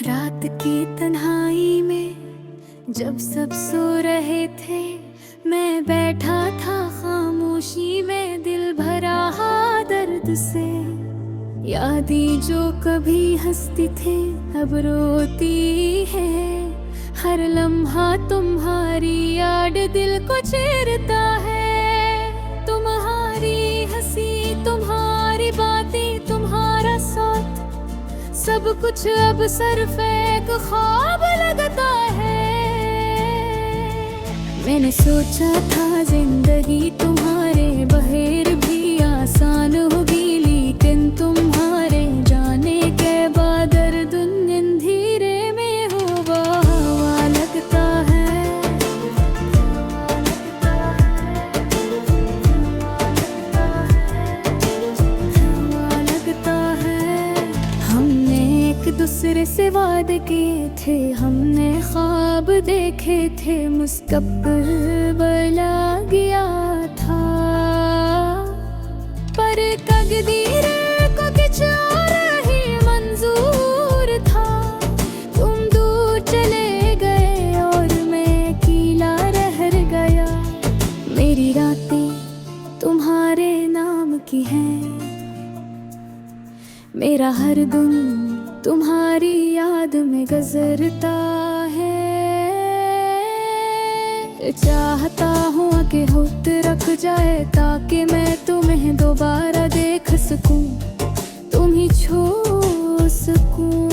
रात की तन्हाई में जब सब सो रहे थे, मैं बैठा था खामोशी में, दिल भरा हा दर्द से। यादें जो कभी हंसती थी अब रोती है, हर लम्हा तुम्हारी याद दिल को चीरता है। तुम्हारी हंसी, तुम्हारी बातें, तुम्हारा साथ, सब कुछ अब सिर्फ एक ख्वाब लगता है। मैंने सोचा था जिंदगी तुम्हारे बगैर भी आसान होगी, लेकिन तुम्हारे जाने के बाद दर्द अंधेरे में हुआ लगता है। लगता है हमने एक दूसरे से वादे किए थे, हमने ख्वाब देखे थे, मुस्तकबिल बना गया था। पर तकदीर को कुछ और ही मंजूर था। तुम दूर चले गए और मैं अकेला रह गया। मेरी रातें तुम्हारे नाम की हैं, मेरा हर दिन तुम्हारी याद में गुजरता है। चाहता हूँ कि होत रख जाए, ताकि मैं तुम्हें दोबारा देख सकूं, तुम ही छू सकूं।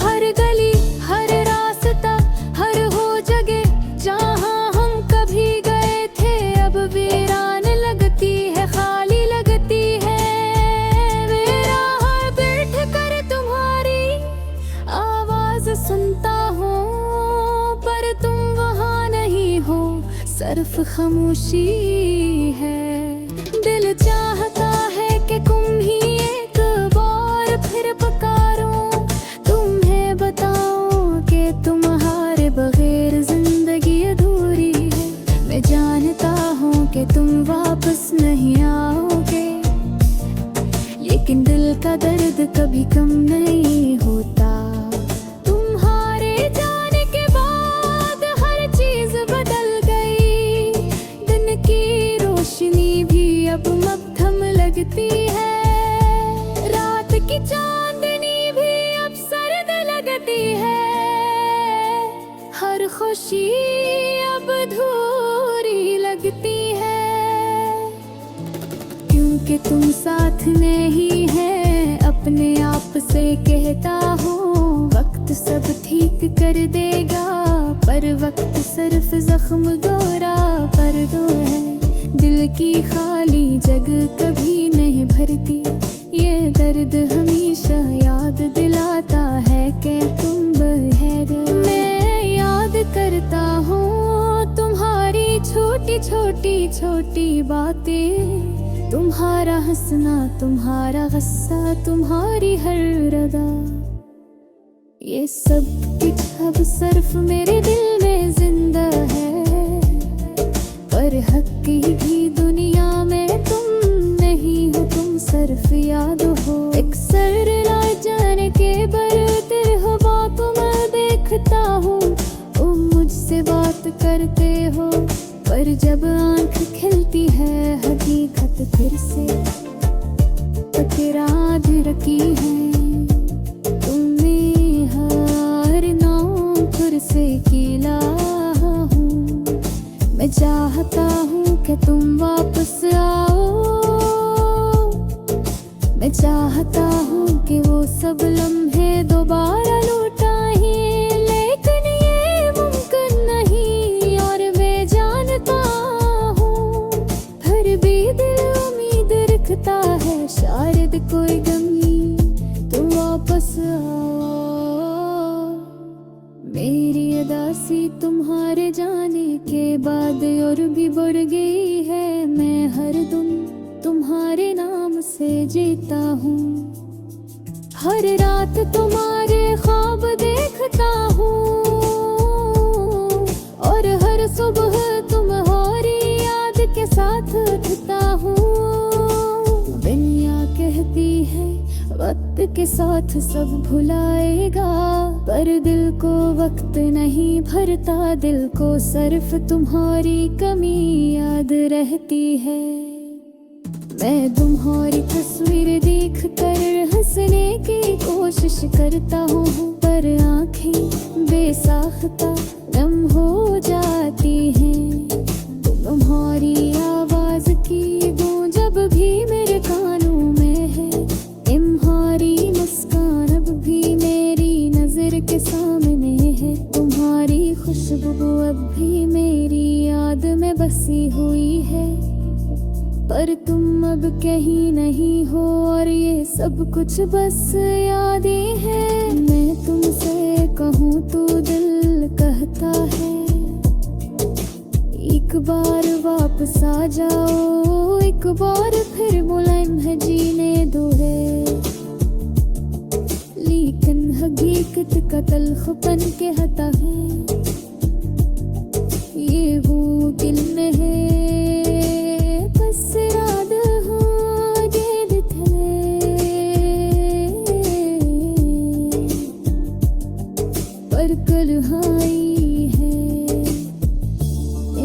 हर गली, हर रास्ता, हर हो जगह जहाँ हम कभी गए थे, अब वीरान लगती है, खाली लगती है। मेरा हर बैठ कर तुम्हारी आवाज सुनता हूँ, पर तुम वहाँ नहीं हो, सिर्फ खामोशी है। दिल चाहता है कि तुम ही एक बार फिर पुकारो, तुम्हें बताओ कि तुम्हारे बगैर जिंदगी अधूरी है। मैं जानता हूँ कि तुम वापस नहीं आओगे, लेकिन दिल का दर्द कभी कम नहीं होता। तुम्हारे जाने के बाद हर चीज बदल गई, दिन की रोशनी भी अब मध्यम लगती है, रात की चांदनी भी अब सर्द लगती है। हर खुशी अब अधूरी लगती है, क्योंकि तुम साथ नहीं है। अपने आप से कहता हूँ वक्त सब ठीक कर देगा, पर वक्त सिर्फ जख्म गोरा पर दो है। दिल की खाली जगह कभी नहीं भरती, ये दर्द हमेशा याद दिलाता है कि तुम बहर। मैं याद करता हूँ तुम्हारी छोटी छोटी छोटी बातें, तुम्हारा हंसना, तुम्हारा गुस्सा, तुम्हारी हर अदा। ये सब कुछ अब सिर्फ मेरे दिल में जिंदा है, पर हकीकी भी दुनिया में तुम नहीं हो, तुम सिर्फ याद हो। अक्सर ना जाने के बरते हो बातों में देखता हूँ, तुम मुझसे बात करते हो, पर जब आंख खिलती है हकीकत फिर से तकरार रखी है। तुम्हें हर नाम फिर से कीला हूँ, मैं चाहता हूँ कि तुम वापस आओ। मैं चाहता हूँ कि वो सब लम्हे दोबारा लौटाए, लेकिन ये मुमकिन नहीं और मैं जानता हूँ। फिर भी दिल उम्मीद रखता है, शायद कोई गमी तुम वापस आओ। मेरी उदासी तुम्हारे जाने के बाद और भी बढ़ गई है, मैं हर दिन तुम्हारे नाम से जीता हूँ। हर रात तुम्हारे ख्वाब देखता हूँ, और हर सुबह तुम्हारी याद के साथ उठता हूँ। दुनिया कहती है वक्त के साथ सब भुलाएगा, पर दिल को वक्त नहीं भरता, दिल को सिर्फ तुम्हारी कमी याद रहती है। मैं तुम्हारी तस्वीर देख कर हंसने की कोशिश करता हूँ, पर आँखें बेसाख्ता नम हो जाती हैं। तुम्हारी आवाज की गूंज जब भी मेरे कानों में है, तुम्हारी मुस्कान अब भी मेरी नजर के सामने है। तुम्हारी खुशबू अब भी मेरी याद में बसी हुई है, पर तुम अब कहीं नहीं हो और ये सब कुछ बस यादें हैं। मैं तुमसे कहूँ तो दिल कहता है, एक बार वापस आ जाओ, एक बार फिर मुलायम है जीने दो है। लेकिन हकीकत का तल्खपन के हता है, ये वो दिल में है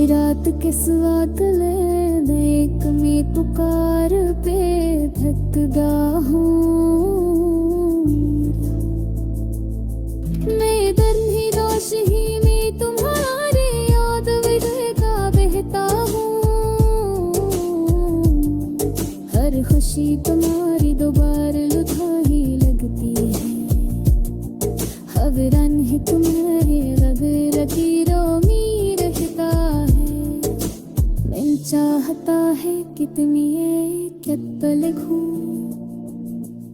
रात के स्वाद ले एक में पुकार पे थकदा हूँ। मैं दर्द ही दोष ही में तुम्हारी याद विजय का बहता हूँ। हर खुशी तुम्हारी दोबारा लुभाई लगती है, खबरन है तुम्हारे गगर लकीरों में रहता है। मैं चाहता है कि तुम ये क्या लिखूं,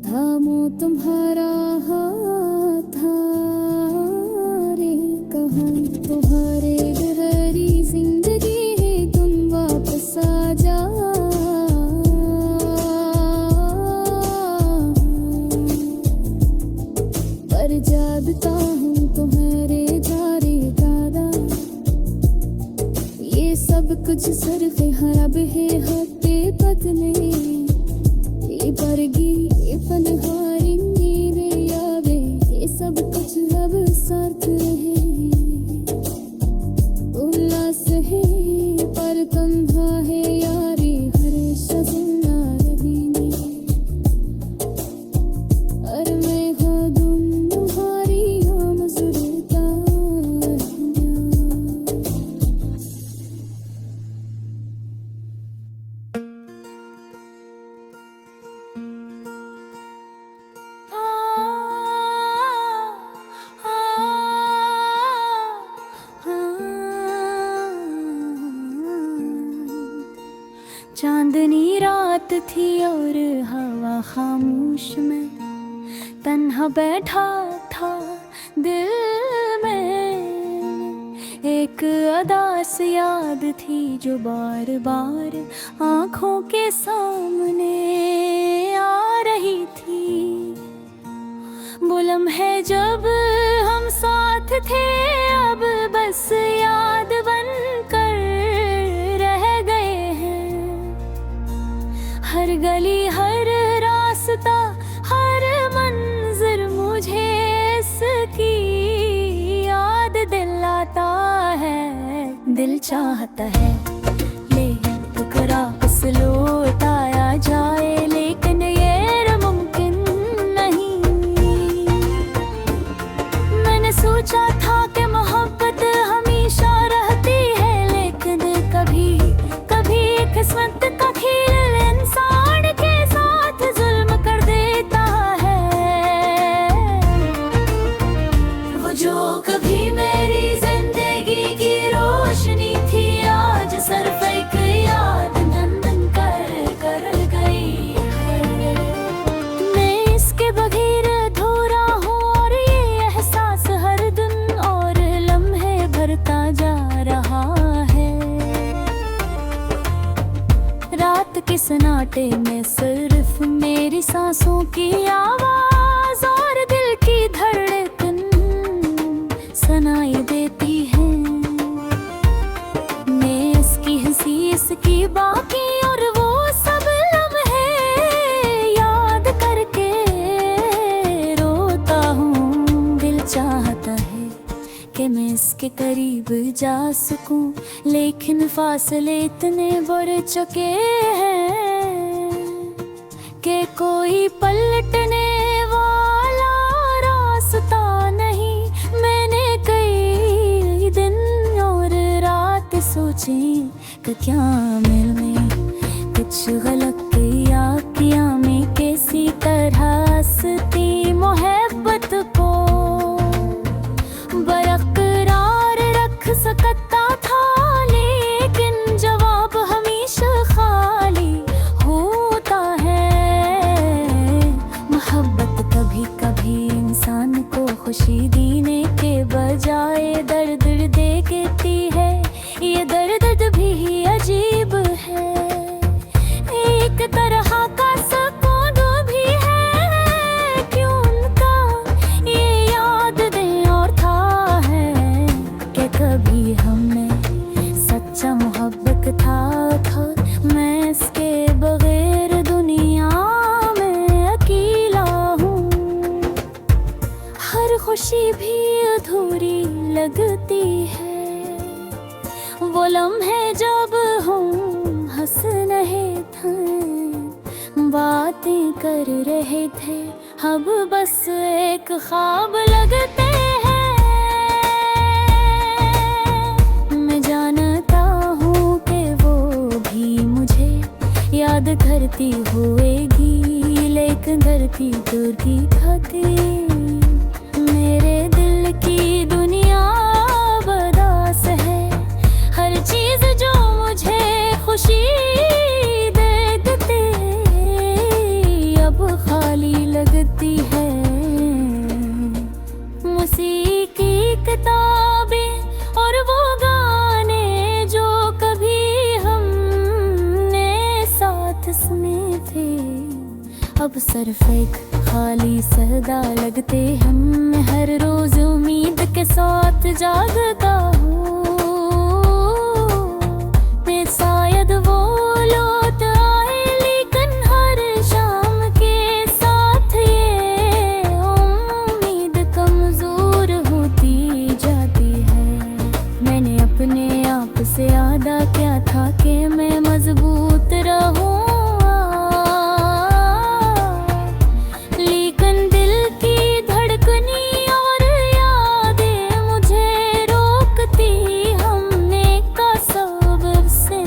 थामो तुम्हारा हाथ रे कहूँ। तुम्हारे गहरी जिंदगी है, तुम वापस आ जाओ। पर जागता हूँ तुम्हारे जारे दादा, ये सब कुछ सिर्फ हरब है होते पतने। ये बरगी ये पनहारी नीरे यावे, ये सब कुछ अब साथ रहे। उल्लास है पर तन्हा है यारी, हर शज़ना रहीने। और मैं हो तुम तुम्हारी हो मज़रूता। चांदनी रात थी और हवा खामोश में, तन्हा बैठा था दिल में। एक अदास याद थी जो बार बार आँखों के सामने आ रही थी। वो लम्हे जब हम साथ थे अब बस याद बनकर रह गए हैं। हर गली हर रास्ता हर मंजिर मुझे इसकी याद दिलाता है। दिल चाहता है ले टुकड़ा उस लौटाया जाए, लेकिन ये मुमकिन नहीं। मैंने सोचा था कि मोहब्बत हमेशा रहती है, लेकिन कभी कभी किस्मत का खेल इंसान के साथ जुल्म कर देता है। वो जो कभी मेरी जिंदगी की रोशनी थी, आज सिर्फ एक याद नंदन कर कर गई है। मैं इसके बगैर अधूरा हूँ और ये एहसास हर दिन और चाहता है कि मैं इसके करीब जा सकूं, लेकिन फासले इतने बढ़ चुके हैं कि कोई पलटने वाला रास्ता नहीं। मैंने कई दिन और रात सोची कि क्या मिल में कुछ गलत किया मैं किसी तरह से मोहब्बत को बरकरार रख सकता था, लेकिन जवाब हमेशा खाली होता है। मोहब्बत कभी कभी इंसान को खुशी देने के बजाय दर्द दे देती है। ये दर्द भी अजीब है, एक तरह का सुकून भी है कि उनका ये याद दे और था है कि कभी हमने सच्चा मोहब्बत था। मैं इसके बगैर दुनिया में अकेला हूँ, हर खुशी भी अधूरी लगती है। वो लम्हे जब हम हंस रहे थे, बातें कर रहे थे, अब बस एक ख्वाब लगते हैं। मैं जानता हूँ कि वो भी मुझे याद करती होएगी, लेकिन धरती दूर की खाती मेरे दिल की दुनिया बदास है। हर चीज जो मुझे खुशी दे देते अब खाली लगती है। मौसीकी किताबें और वो गाने जो कभी हमने साथ सुने थे, अब सिर्फ एक खाली सदा लगते। हम हर रोज उम्मीद के साथ जागता हूँ, शायद वो लौट आए, लेकिन हर शाम के साथ ये उम्मीद कमजोर होती जाती है। मैंने अपने आप से वादा किया था कि मैं मजबूत रहूंगा, लेकिन दिल की धड़कनी और यादें मुझे रोकती। हमने का सबब से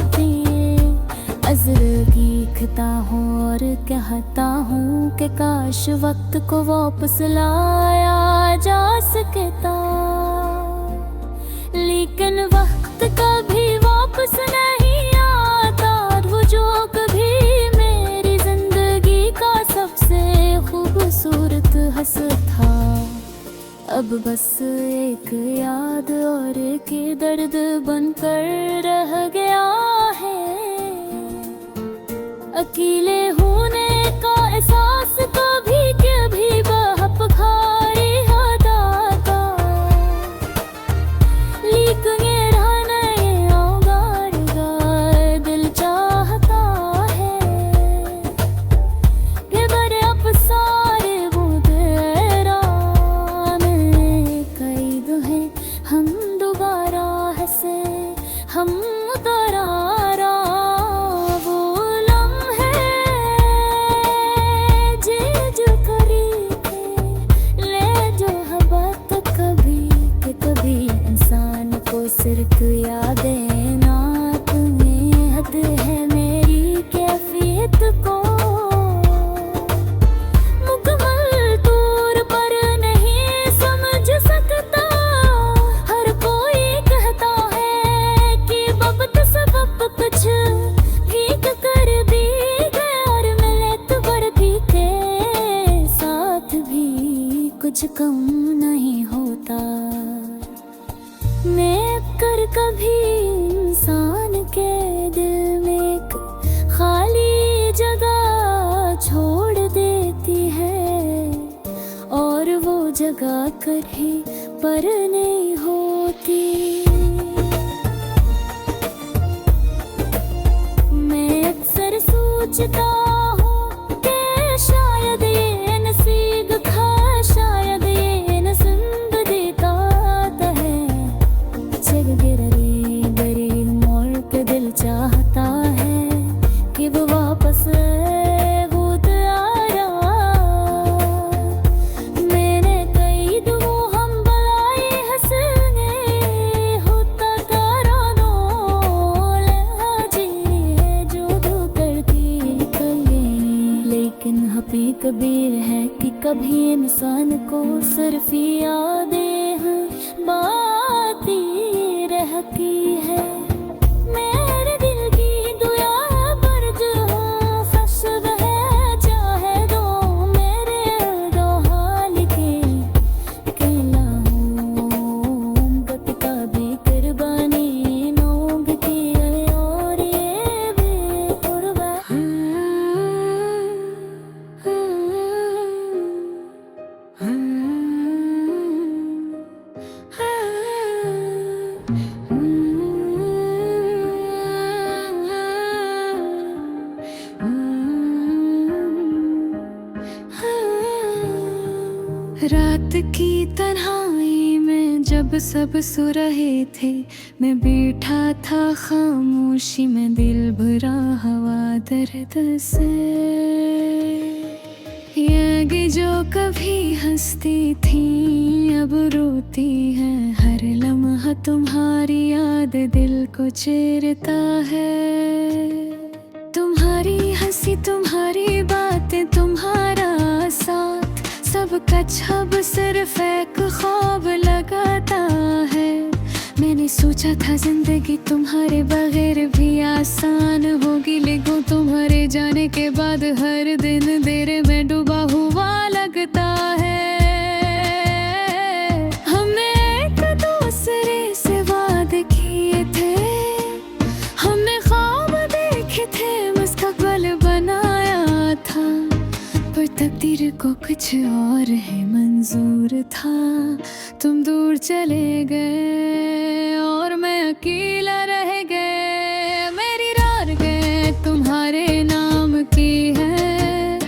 लिखता हूँ और कहता हूँ कि काश वक्त को वापस लाया जा सकता, लेकिन वक्त कभी वापस नहीं आता। वो जो कभी मेरी जिंदगी का सबसे खूबसूरत हंस था, अब बस एक याद और के दर्द बनकर रह गया है। अकेले होने का एहसास कभी कभी बहप खारी हदा का, लेकिन ये रहना ये औगारेगा। दिल चाहता है कि बड़े अब सारे वो तेरा में कैद हैं। हम दोबारा हंसे, हम दरारा सिर्फ यादें ना तुम्हें हद है मेरी कैफियत को मुकम्मल तौर पर नहीं समझ सकता। हर कोई कहता है कि वक्त सबब कुछ ठीक कर दी गए, और मिले तो बढ़ भी के साथ भी कुछ कम नहीं होता। मैं कर कभी इंसान के दिल में एक खाली जगह छोड़ देती है, और वो जगह कभी पर नहीं होती। मैं अक्सर सोचता हूँ कि शायद ये नसीब था, शायद ये न जिंदगी इंसान को सिर्फ यादें हैं बाती रहती है। मेरे दिल की दुआ बर्ज हो फसद है चाहे दो मेरे दो हाल के कहला हूँ गत का भी कुर्बानी नोंग की और ये बेकुर्बा रात की तन्हाई में जब सब सो रहे थे, मैं बैठा था खामोशी में, दिल भरा हवा दर्द से। ये जो कभी हंसती थी अब रोती है, हर लम्हा तुम्हारी याद दिल को चीरता है। तुम्हारी हंसी तुम्हारी बातें तुम्हारा साथ, सबका छब सिर्फ एक ख्वाब लगाता है। मैंने सोचा था जिंदगी तुम्हारे बगैर भी आसान होगी, लेकिन तुम्हारे जाने के बाद हर दिन देर में डूबा हुआ लगता है। हमने एक दूसरे से वादे किए थे, हमने ख्वाब देखे थे, मुस्तकबिल बनाया था, पर तकदीर को कुछ और है मंजूर था। तुम दूर चले गए और मैं अकेला रह गए, मेरी रात गए तुम्हारे नाम की है।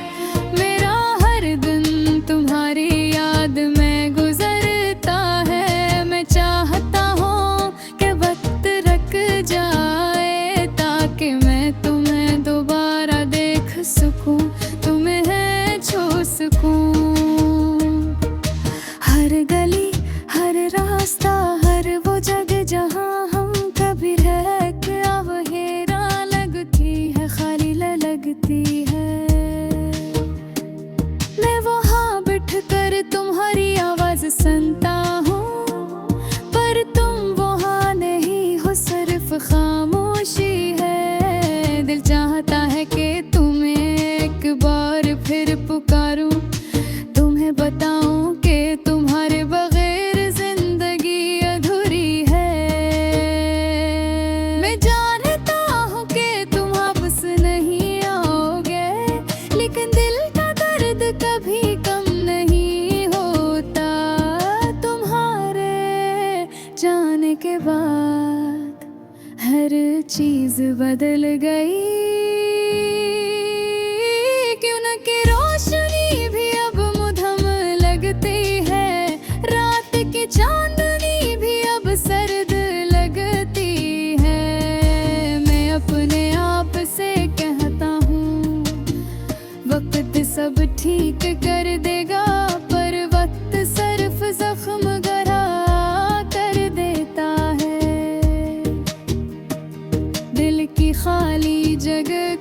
मेरा हर दिन तुम्हारी याद में गुजरता है। मैं चाहता हूँ कि वक्त रुक जाए ताकि मैं तुम्हें दोबारा देख सकूं, तुम्हें छू सकूं। हर गली हर रास्ता हर वो जगह जहाँ हम कभी रह के अवहेरा लगती है, खाली लगती है। मैं वहाँ बैठ कर तुम्हारी आवाज सुनता हूँ, पर तुम वहाँ नहीं हो, सिर्फ खामोशी है। दिल चाहता है कि तुम्हें एक बार फिर पुकारूं, तुम्हें बताऊं कि तुम्हारे बगैर जिंदगी अधूरी है। मैं जानता हूँ कि तुम वापस नहीं आओगे, लेकिन दिल का दर्द कभी कम नहीं होता। तुम्हारे जाने के बाद हर चीज बदल गई, क्यों न कि रोशनी भी अब मुधम लगती है, रात की चांदनी भी अब सर्द लगती है। मैं अपने आप से कहता हूँ वक्त सब ठीक कर देगा, पर वक्त सिर्फ जख्म गहरा कर देता है। दिल की खाली जगह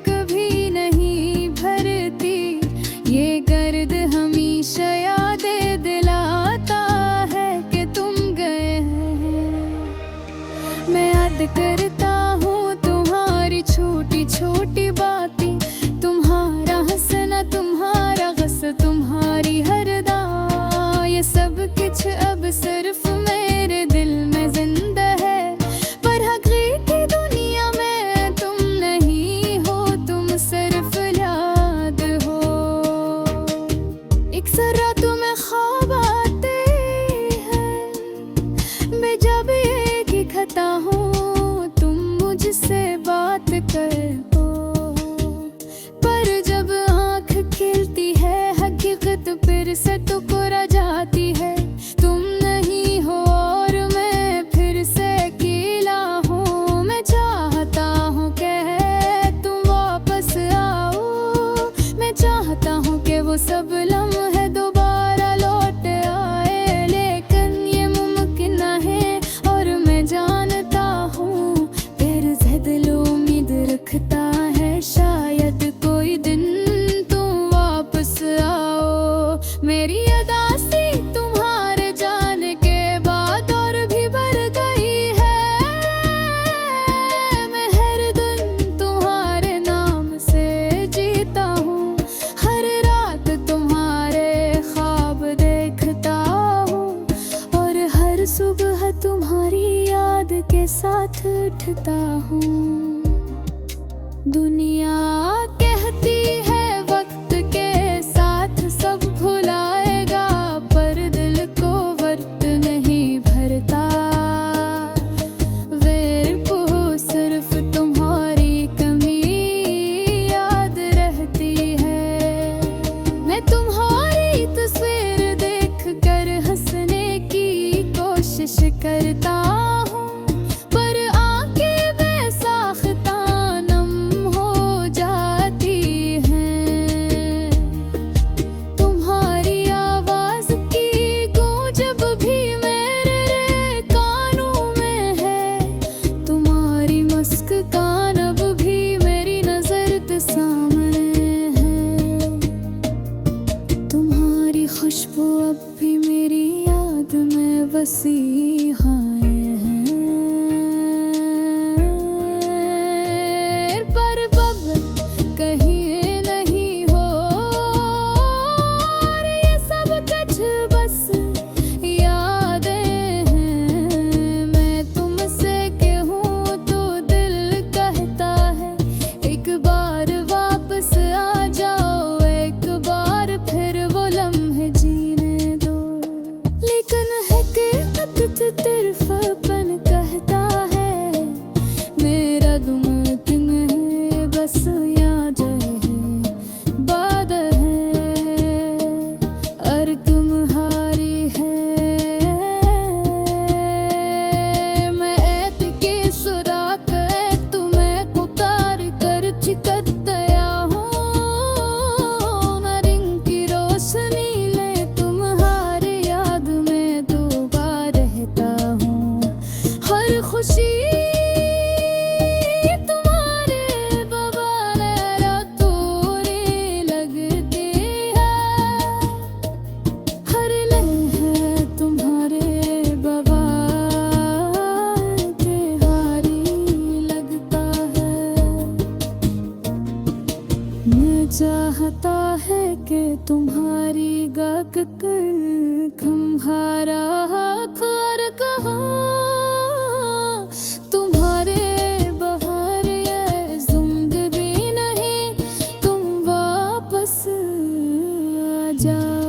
साथ उठता हूँ। दुनिया कहती है वक्त के साथ सब भुलाएगा, पर दिल को वक्त नहीं भरता। वेर को सिर्फ तुम्हारी कमी याद रहती है। मैं तुम्हारी तस्वीर देख कर हंसने की कोशिश करता हूँ, पर आंखें बेसाख्ता नम हो जाती हैं। तुम्हारी आवाज की गूंज अब भी मेरे कानों में है। तुम्हारी मुस्कान अब भी मेरी नजर के सामने है। तुम्हारी खुशबू अब भी मेरी याद में बसी है। पर अब कहीं नहीं हो और ये सब कुछ बस यादें हैं। मैं तुमसे कहूँ तो दिल कहता है, एक बार वापस आ जाओ, एक बार फिर वो लम्हे जीने दो। लेकिन है कि तिरफापन कहता है, मेरा मुमकिन है बस याद है, बाद है और तुम्हारी है। मैं ऐत की सुराख तुम्हें पुकार कर चिकत गया हूँ। मैं रिंग की रोशनी ले तुम्हारी याद में डूबा रहता हूँ। हर खुशी तुम्हारे बवाले रातों लगती है। हर लम्हे तुम्हारे बवाल के भारी लगता है। मैं चाहता है कि तुम्हारी गाक कर तुम्हारा खर कहा। तुम्हारे बाहर ये जिंदगी नहीं, तुम वापस आ जाओ।